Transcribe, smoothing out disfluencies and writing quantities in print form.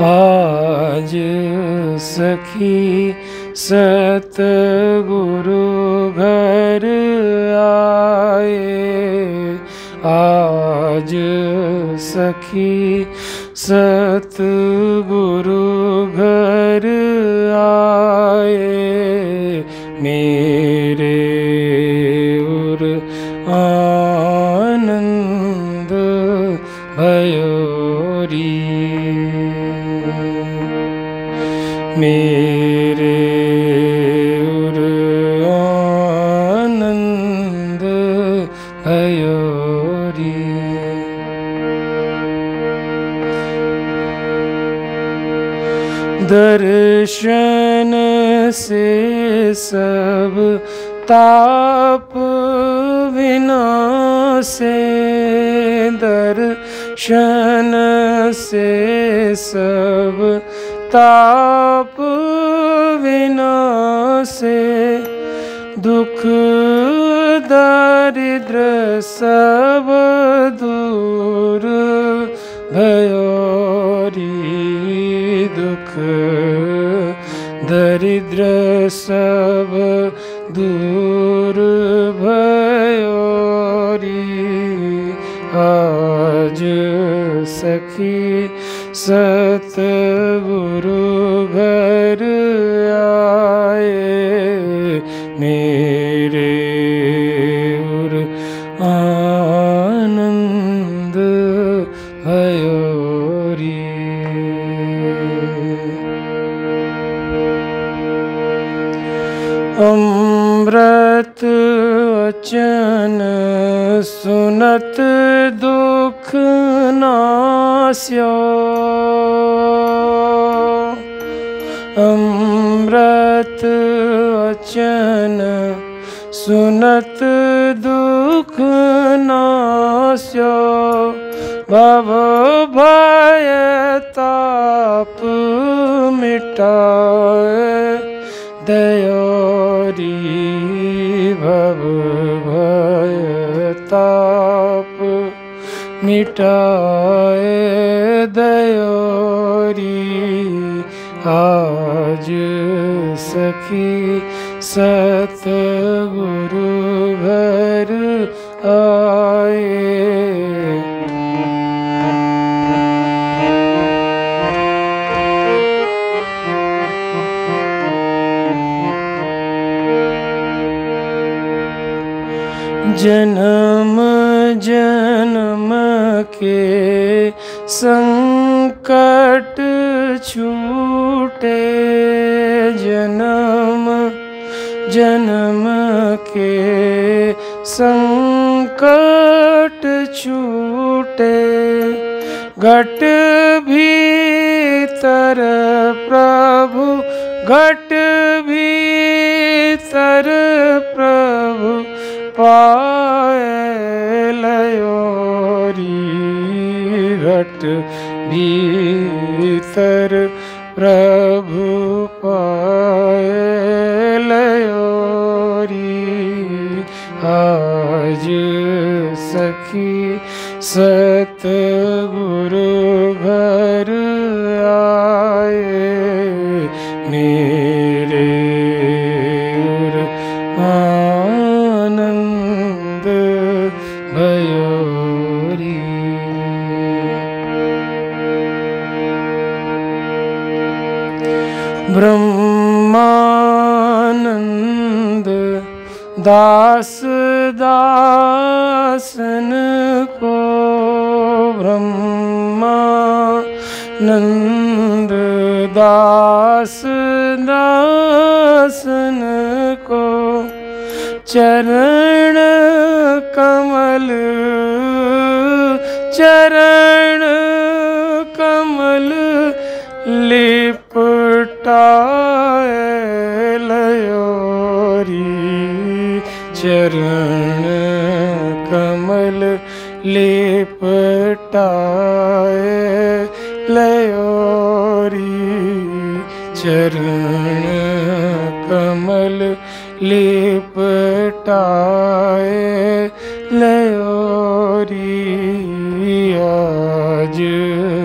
आज सखी सतगुरु घर आए, आज सखी सतगुरु घर आए, मेरे उर आनंद भयोरी, मेरे उर आनंद भयोरी। दर्शन से सब ताप विनाशे, दर्शन से सब ताप विनाशे, दुख दारिद्र सब दूर भयोरी, दुख दरिद्र सब दूर भयोरी। आज सखी सतगुरु घर आए, मेरे उर आनंद भयोरी। अमृत वचन सुनत दुख नास्यो, अमृत वचन सुनत दुख नास्यो, भव भय ताप मिटाए दयोरी, भव भय ताप मिटाए दयोरी। आज सखी सतगुरु घर आए, जन्म जन्म के संकट छूटे, जन्म जन्म के संकट छूटे, घट भीतर प्रभु, घट भीतर प्रभु पाए लयोरी, घट भीतर प्रभु पाए लयोरी। आज सखी सतगुरु घर आए, मेरे उर आनंद भयोरी। ब्रह्मानंद दास दासन को, ब्रह्मानंद दास दासन को, चरण कमल चरण कमल लिपटाए लयोरी, चरण कमल लिपटाए लयोरी, चरण कमल लिपटाए लयोरी। आज